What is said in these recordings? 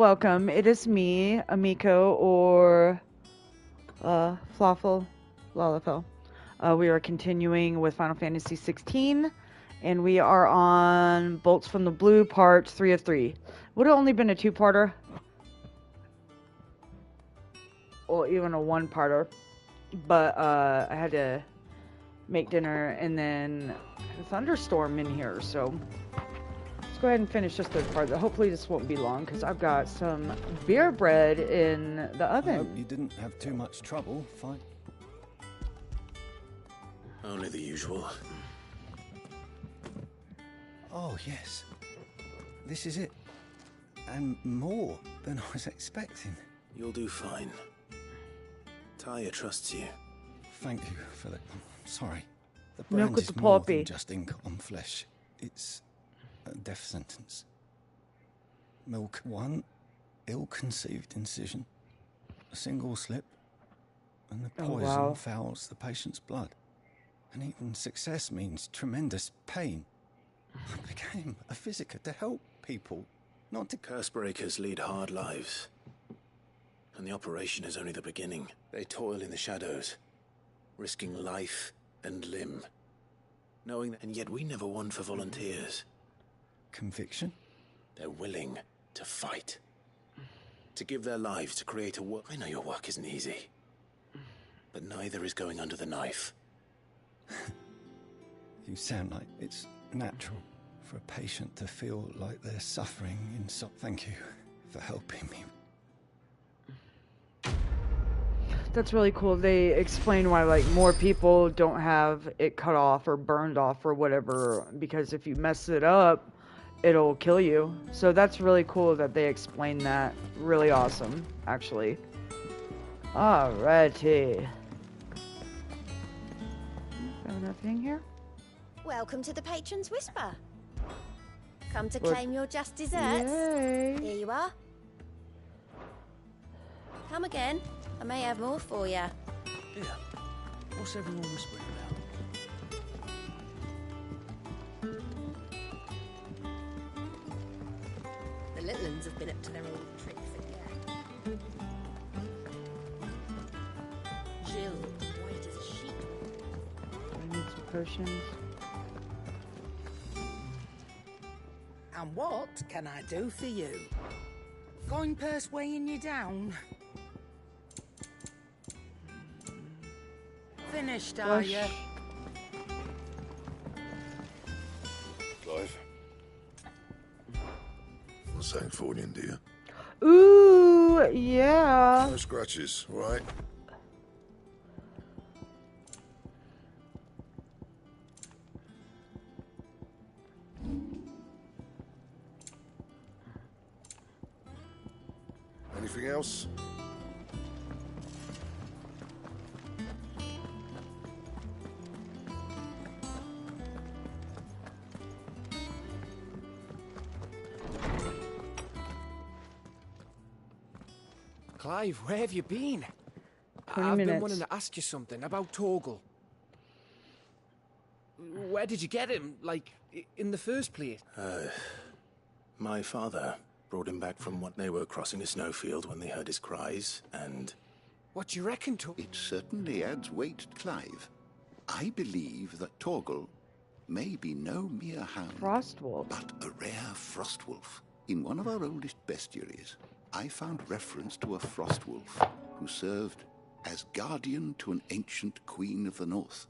welcome. It is me, Amiko, or Flawful Lalafell. We are continuing with Final Fantasy 16, and we are on Bolts from the Blue, part 3 of 3. Would have only been a two-parter, or even a one-parter, but I had to make dinner, and then a thunderstorm in here, so let's go ahead and finish this third part. Hopefully this won't be long, because I've got some beer bread in the oven. I hope you didn't have too much trouble. Fine. Only the usual. Oh, yes. This is it. And more than I was expecting. You'll do fine. Talia trusts you. Thank you, Philip. I'm sorry. The Milk brand with is the more poppy. than just ink on flesh. It's a death sentence. Milk one, ill-conceived incision. A single slip, and the poison fouls the patient's blood. And even success means tremendous pain. I became a visitor to help people, not to... Curse breakers lead hard lives. And the operation is only the beginning. They toil in the shadows, risking life and limb. Knowing that, and yet we never won for volunteers. Conviction? They're willing to fight. To give their lives to create a work. I know your work isn't easy. But neither is going under the knife. You sound like it's natural for a patient to feel like they're suffering in so... Thank you for helping me. That's really cool. They explain why, like, more people don't have it cut off or burned off or whatever, because if you mess it up, it'll kill you. So that's really cool that they explain that. Really awesome, actually. Alrighty. Got nothing here? Welcome to the Patron's Whisper. Come to claim your just desserts. Yay. Here you are. Come again. I may have more for you. Yeah. What's everyone whispering about? The little ones have been up to their old tricks again. Jill, white as a sheet. I need some potions. And what can I do for you? Going purse weighing you down? Finished, are you? Clive? Not saying for you, dear. Ooh, yeah. No scratches, all right? Anything else? Clive, where have you been? 20 I've minutes. been wanting to ask you something about Torgal. Where did you get him, like, in the first place? My father brought him back from what they were crossing a snowfield when they heard his cries, and... What do you reckon, It certainly adds weight, Clive. I believe that Torgal may be no mere hound, Frostwolf. but a rare frostwolf. In one of our oldest bestiaries, I found reference to a frostwolf who served as guardian to an ancient queen of the north.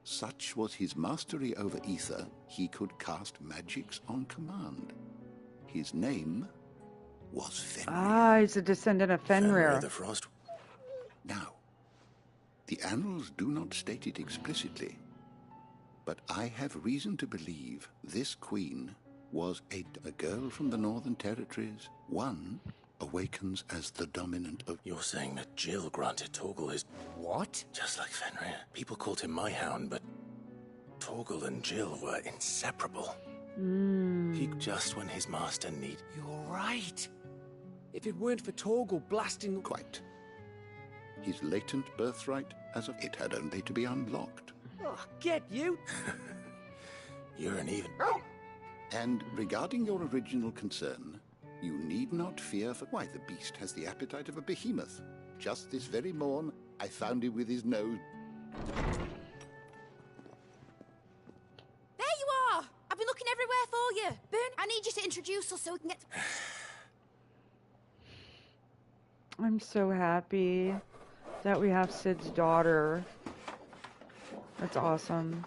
Such was his mastery over ether, he could cast magics on command. His name was Fenrir. Ah, he's a descendant of Fenrir. the Frost. Now, the annals do not state it explicitly, but I have reason to believe this queen was a girl from the Northern Territories. One awakens as the dominant of... You're saying that Jill granted Torgal his... What? Just like Fenrir. People called him my hound, but Torgal and Jill were inseparable. He just when his master need... You're right. If it weren't for Torgal blasting... Quite. His latent birthright, as of it had only to be unlocked. Oh, get you! You're an even... And regarding your original concern, You need not fear for why the beast has the appetite of a behemoth. Just this very morn, I found him with his nose. There you are! I've been looking everywhere for you. Boone, I need you to introduce us so we can get to... I'm so happy that we have Sid's daughter. That's awesome.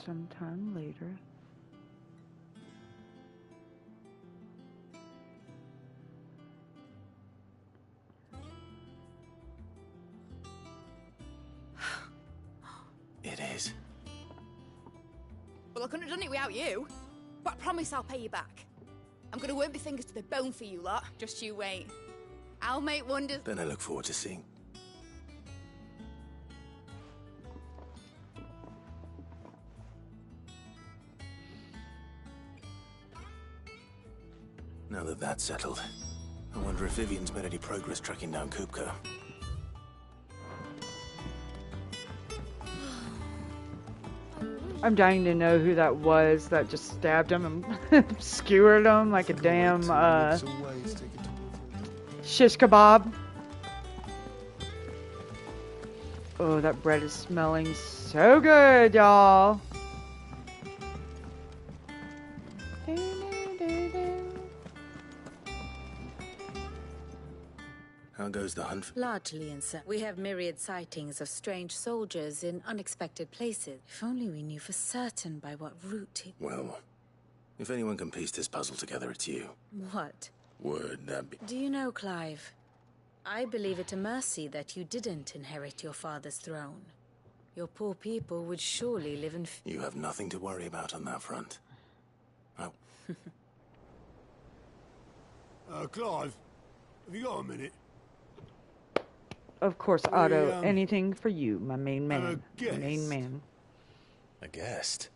Sometime later. It is. Well, I couldn't have done it without you. But I promise I'll pay you back. I'm gonna work my fingers to the bone for you lot. Just you wait. I'll make wonders. Then I look forward to seeing. Now that that's settled, I wonder if Vivian's made any progress tracking down Kupka. I'm dying to know who that was that just stabbed him and skewered him like a damn shish kebab. Oh, that bread is smelling so good, y'all. How goes the hunt? Largely insert. We have myriad sightings of strange soldiers in unexpected places. If only we knew for certain by what route he... Well, if anyone can piece this puzzle together, it's you. What? Word that be... Do you know, Clive? I believe it a mercy that you didn't inherit your father's throne. Your poor people would surely live in... You have nothing to worry about on that front. Oh. Clive, have you got a minute? Of course, Otto. Anything for you, my main man. A guest. My main man. A guest?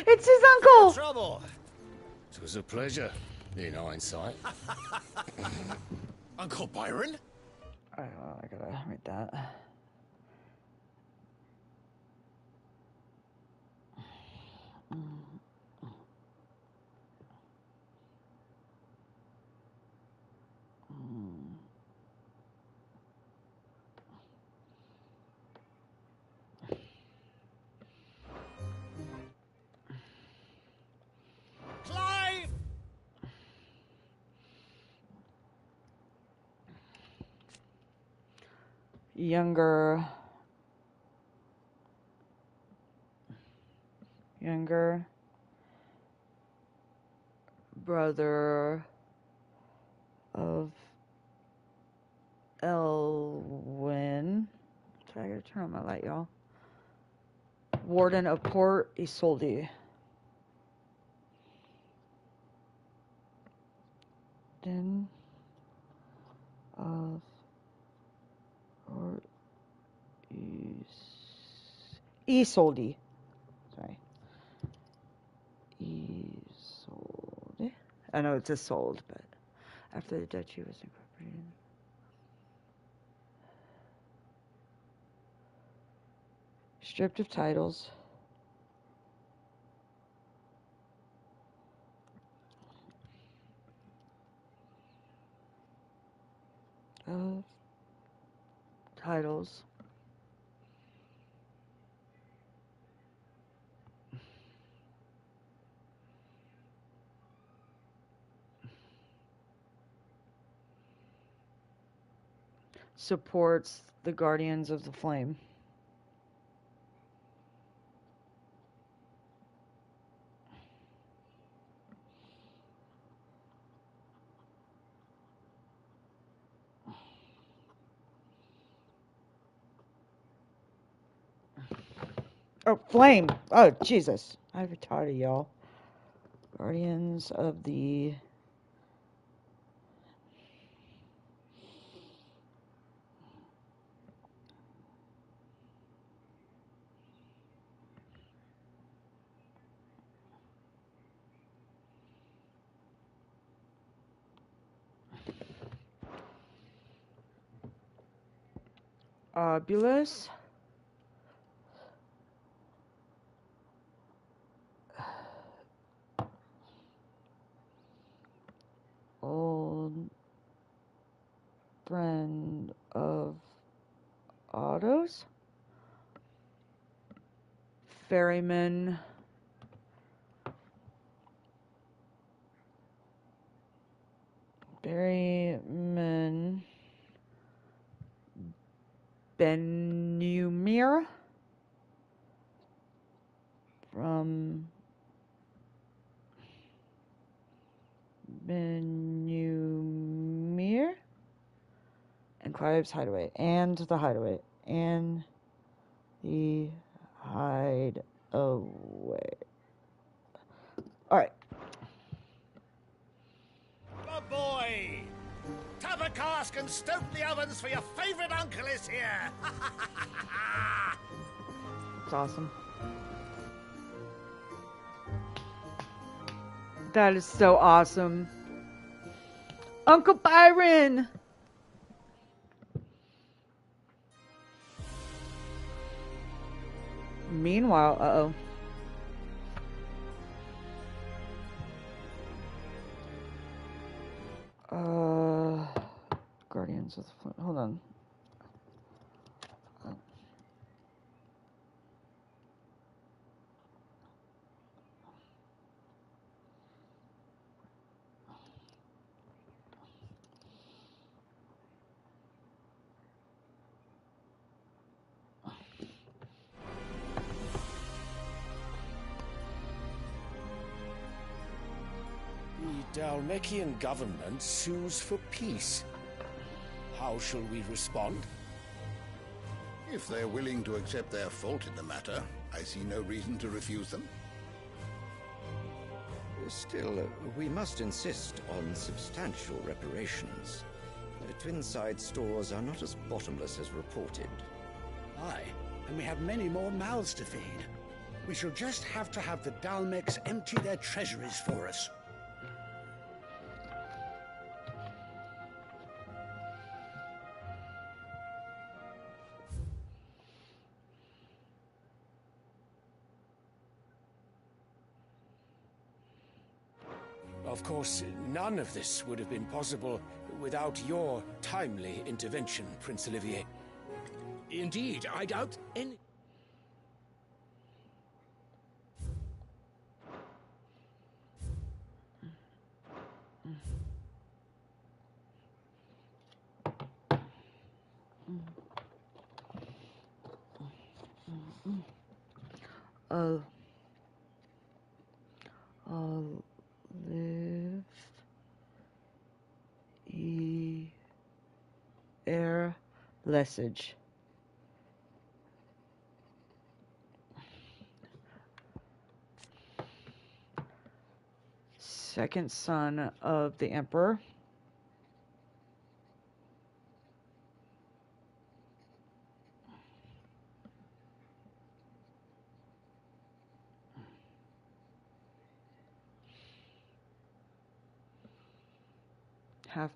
It's his uncle! Trouble. It was a pleasure, in hindsight. Uncle Byron? I gotta write that. Clive! Younger brother of Elwyn. Sorry, I gotta turn on my light, y'all. Warden of Port Isolde. Then of Port Isolde. Sorry. Isolde. I know it's Isolde, but after the duchy was incorporated. Stripped of titles. Of titles. Supports the Guardians of the Flame. Oh, Flame! Oh, Jesus. I'm retarded, y'all. Guardians of the... Obulus. Old friend of Otto's. Ferryman. Ferryman. Benumir. From Benumir. And Clive's hideaway. And the hideaway. And the hideaway. Alright. Good boy! Tap a cask and stoke the ovens for your favourite uncle is here! It's awesome. That is so awesome. Uncle Byron! Meanwhile, Guardians of the Flint. Hold on. The Dalmekian government sues for peace. How shall we respond? If they're willing to accept their fault in the matter, I see no reason to refuse them. Still, we must insist on substantial reparations. Twinside stores are not as bottomless as reported. Aye, and we have many more mouths to feed. We shall just have to have the Dalmecs empty their treasuries for us. Of course, none of this would have been possible without your timely intervention, Prince Olivier. Indeed, I doubt any... Live air Lesage. Second son of the Emperor. Half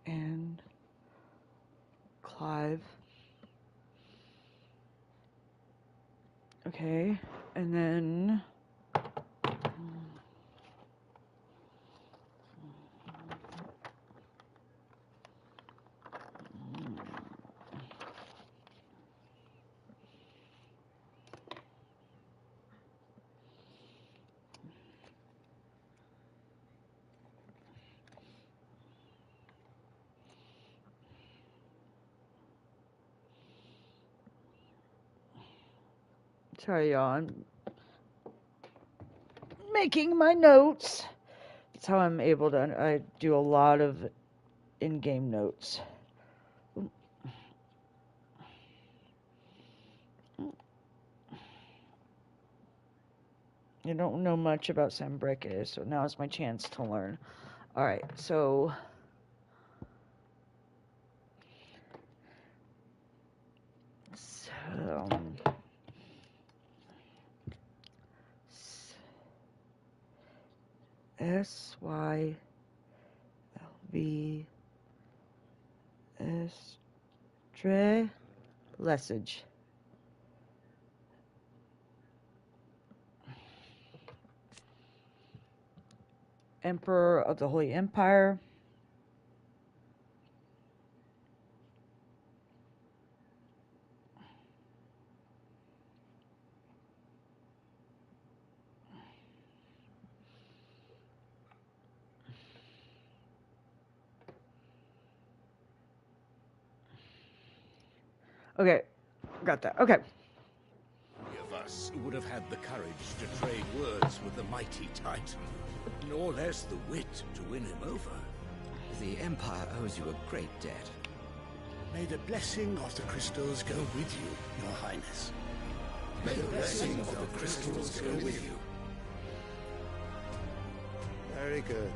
and Clive. Okay, and then sorry, y'all. I'm making my notes. That's how I'm able to. I do a lot of in-game notes. I don't know much about Sambreke, so now is my chance to learn. Alright, so Estre Lesage. Emperor of the Holy Empire. Okay, got that. Okay. Any of us would have had the courage to trade words with the mighty Titan, nor less the wit to win him over. The Empire owes you a great debt. May the blessing of the crystals go with you, Your Highness. May the blessing of the crystals go with you. Very good.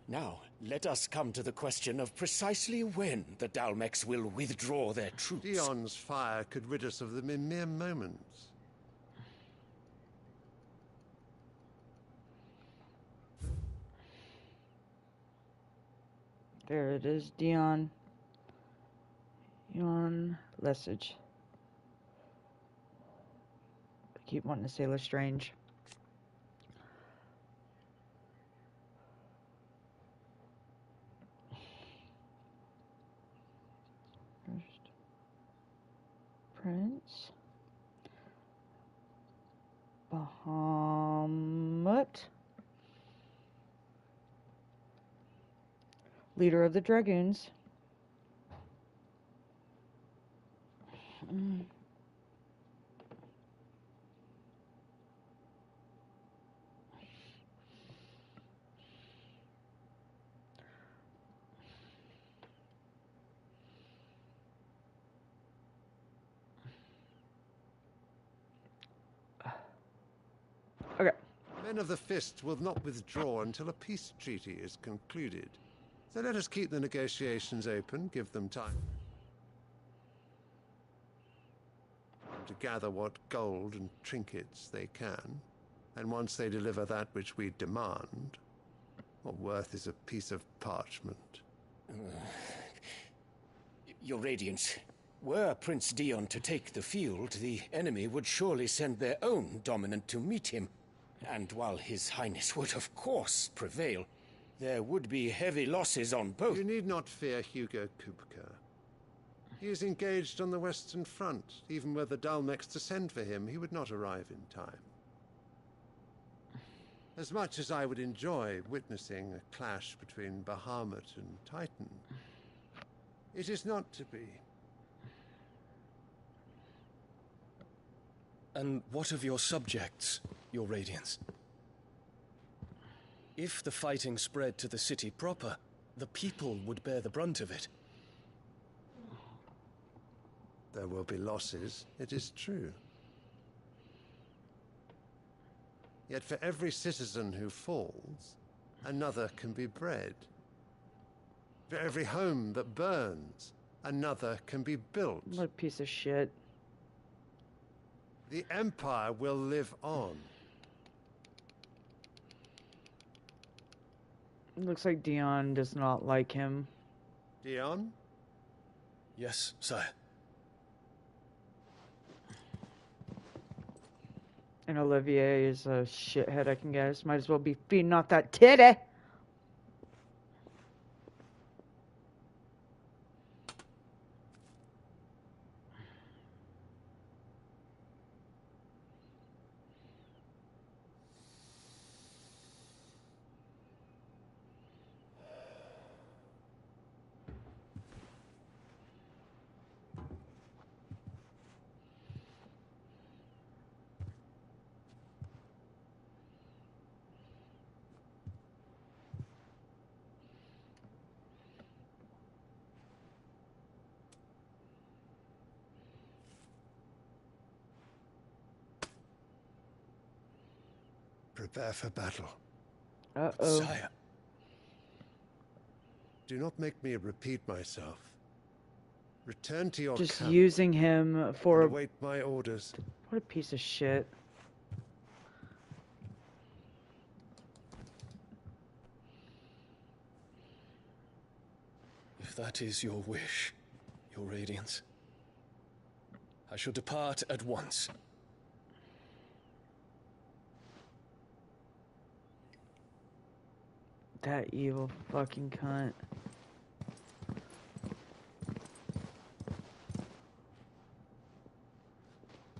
Now, let us come to the question of precisely when the Dalmex will withdraw their troops. Dion's fire could rid us of them in mere moments. There it is, Dion Lesage. I keep wanting to say Lestrange. First Prince Bahamut, leader of the Dragoons. Okay. Men of the Fist will not withdraw until a peace treaty is concluded. So let us keep the negotiations open, give them time to gather what gold and trinkets they can. And once they deliver that which we demand, what worth is a piece of parchment? Your Radiance, were Prince Dion to take the field, the enemy would surely send their own dominant to meet him. And while His Highness would of course prevail, there would be heavy losses on both. You need not fear Hugo Kupka. He is engaged on the Western Front. Even were the Dalmex to send for him, he would not arrive in time. As much as I would enjoy witnessing a clash between Bahamut and Titan, it is not to be. And what of your subjects, Your Radiance? If the fighting spread to the city proper, the people would bear the brunt of it. There will be losses, it is true. Yet for every citizen who falls, another can be bred. For every home that burns, another can be built. What a piece of shit. The Empire will live on. Looks like Dion does not like him. Dion? Yes, sire. And Olivier is a shithead, I can guess. Might as well be feeding off that titty. Prepare for battle. Uh-oh. Sire. Do not make me repeat myself. Return to your just camp. using him for And await my orders. What a piece of shit. If that is your wish, your radiance, I shall depart at once. That evil fucking cunt.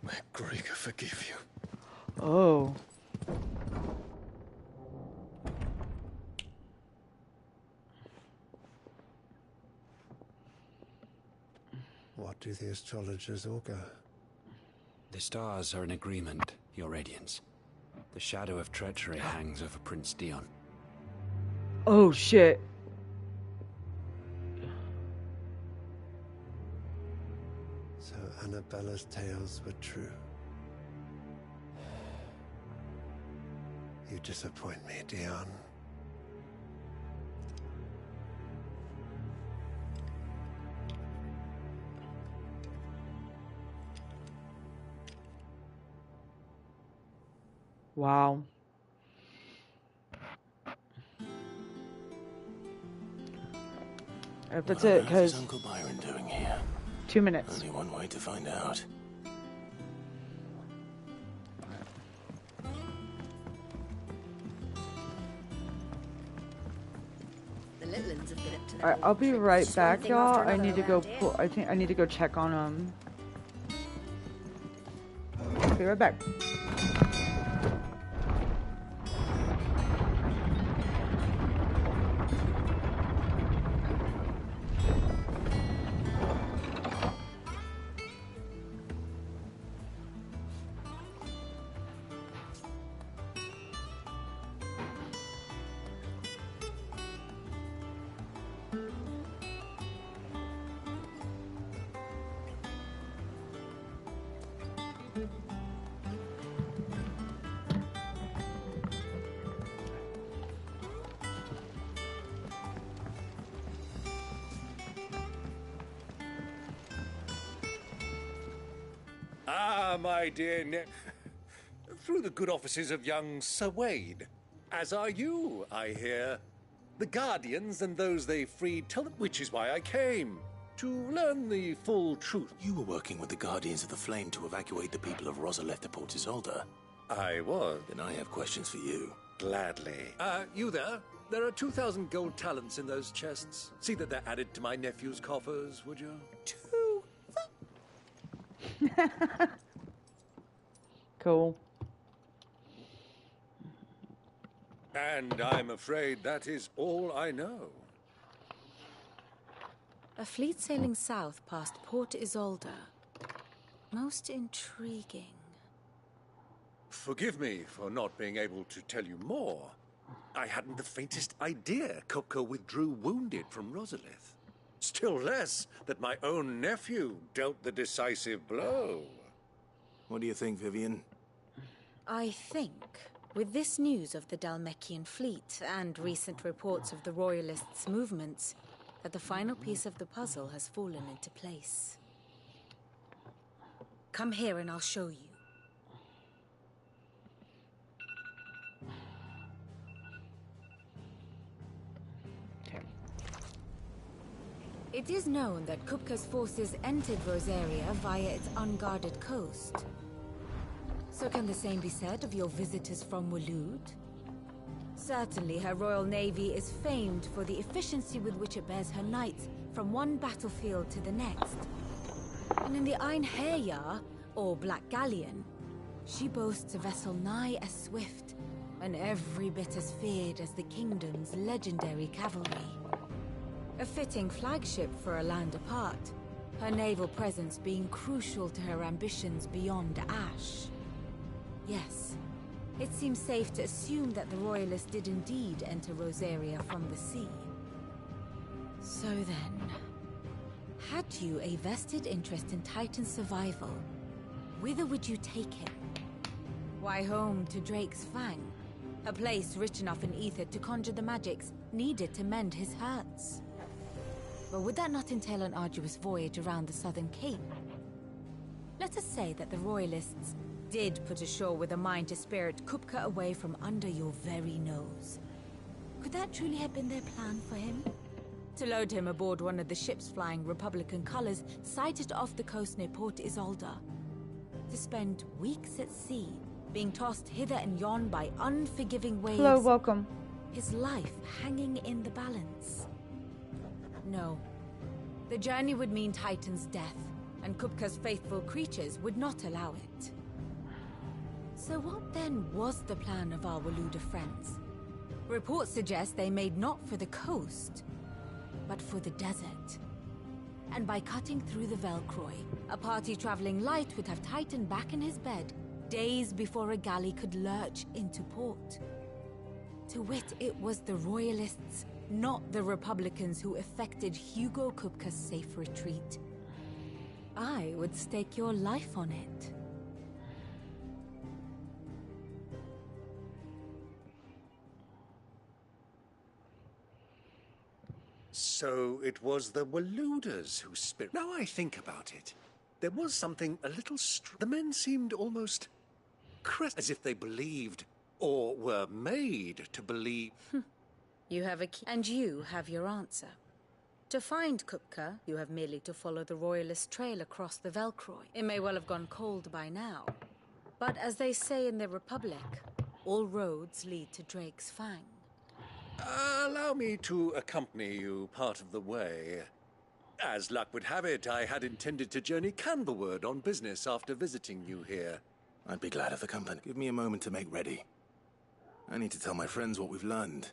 May Gregor forgive you. Oh. What do the astrologers augur? The stars are in agreement, Your Radiance. The shadow of treachery hangs over Prince Dion. Oh shit. So Annabella's tales were true. You disappoint me, Dion. Wow. That's it, What on earth is because Uncle Byron doing here? 2 minutes. Only one way to find out. The Litlins have been up to Alright, I'll be right back, y'all. I need to go pull. I think I need to go check on them. Be right back. Ah, my dear through the good offices of young Sir Wade. As are you, I hear. The Guardians and those they freed tell them, which is why I came. To learn the full truth. You were working with the Guardians of the Flame to evacuate the people of Rosaleth to Port Isolde. I was. Then I have questions for you. Gladly. You there? There are 2,000 gold talents in those chests. See that they're added to my nephew's coffers, would you? Cool. And I'm afraid that is all I know. A fleet sailing south past Port Isolde. Most intriguing. Forgive me for not being able to tell you more. I hadn't the faintest idea Kupka withdrew wounded from Rosalith. Still less that my own nephew dealt the decisive blow. What do you think, Vivian? I think, with this news of the Dhalmekian fleet and recent reports of the Royalists' movements, that the final piece of the puzzle has fallen into place. Come here and I'll show you. It is known that Kupka's forces entered Rosaria via its unguarded coast. So can the same be said of your visitors from Waloed? Certainly her Royal Navy is famed for the efficiency with which it bears her knights from one battlefield to the next. And in the Einherjar, or Black Galleon, she boasts a vessel nigh as swift and every bit as feared as the kingdom's legendary cavalry. A fitting flagship for a land apart, her naval presence being crucial to her ambitions beyond Ash. Yes, it seems safe to assume that the Royalists did indeed enter Rosaria from the sea. So then, had you a vested interest in Titan's survival, whither would you take him? Why, home to Drake's Fang, a place rich enough in ether to conjure the magics needed to mend his hurts. But would that not entail an arduous voyage around the southern cape? Let us say that the Royalists did put ashore with a mind to spirit Kupka away from under your very nose. Could that truly have been their plan for him? To load him aboard one of the ships flying Republican colors sighted off the coast near Port Isolde. To spend weeks at sea, being tossed hither and yon by unforgiving waves. Hello, welcome. His life hanging in the balance. No. The journey would mean Titan's death, and Kupka's faithful creatures would not allow it. So what then was the plan of our Waluda friends? Reports suggest they made not for the coast, but for the desert. And by cutting through the Velcroy, a party traveling light would have Titan back in his bed days before a galley could lurch into port. To wit, it was the Royalists, not the Republicans, who effected Hugo Kupka's safe retreat. I would stake your life on it. So it was the Waludas who spirit. Now I think about it, there was something a little the men seemed almost as if they believed, or were made to believe. You have a key, and you have your answer. To find Kupka, you have merely to follow the Royalist trail across the Velcroy. It may well have gone cold by now, but as they say in the Republic, all roads lead to Drake's Fang. Allow me to accompany you part of the way. As luck would have it, I had intended to journey Candleward on business after visiting you here. I'd be glad of the company. Give me a moment to make ready. I need to tell my friends what we've learned.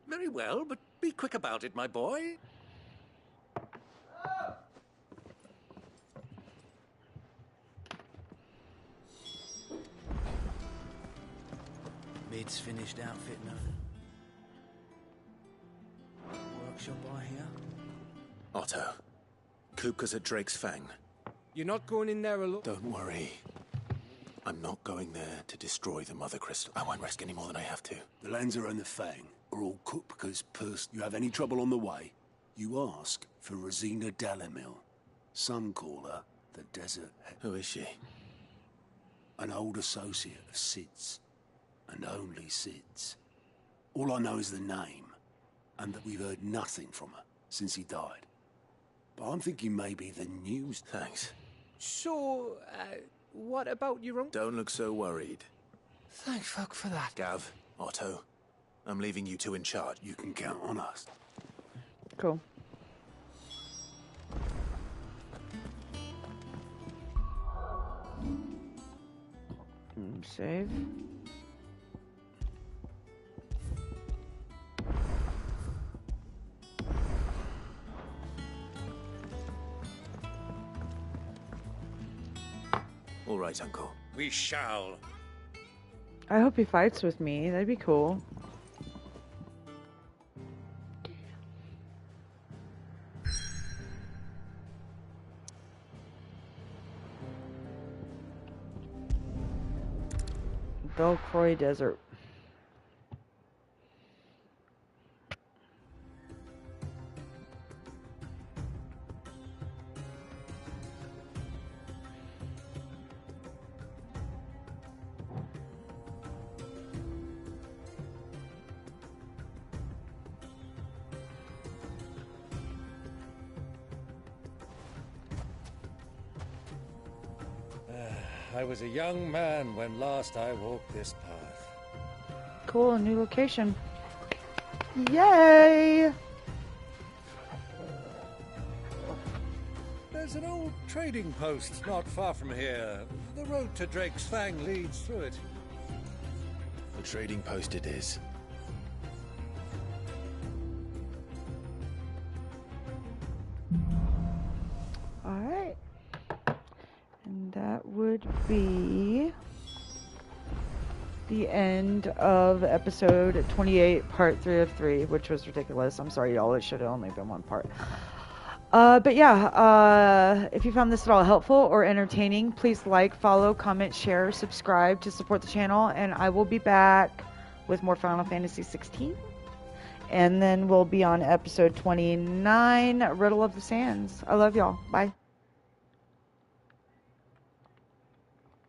Very well, but be quick about it, my boy. Mid's finished outfit, nothing. Workshop by here? Otto, Kupka's at Drake's Fang. You're not going in there alone? Don't worry. I'm not going there to destroy the Mother Crystal. I won't risk any more than I have to. The Lancer and the Fang are all Kupka's purse. You have any trouble on the way, you ask for Rosina Dalamil. Some call her the Desert. Who is she? An old associate of Sid's, and only Sid's. All I know is the name, and that we've heard nothing from her since he died. But I'm thinking maybe the news... Thanks. So, what about your own... Don't look so worried. Thank fuck for that. Gav, Otto, I'm leaving you two in charge. You can count on us. Cool. Save. All right, Uncle. We shall. I hope he fights with me. That'd be cool. Velcroy Desert. I was a young man when last I walked this path. Cool, a new location. Yay! There's an old trading post not far from here. The road to Drake's Fang leads through it. The trading post it is. Alright. And that would be the end of episode 28, part 3 of 3, which was ridiculous. I'm sorry, y'all. It should have only been one part. But yeah, if you found this at all helpful or entertaining, please like, follow, comment, share, subscribe to support the channel, and I will be back with more Final Fantasy 16 And then we'll be on episode 29, Riddle of the Sands. I love y'all. Bye.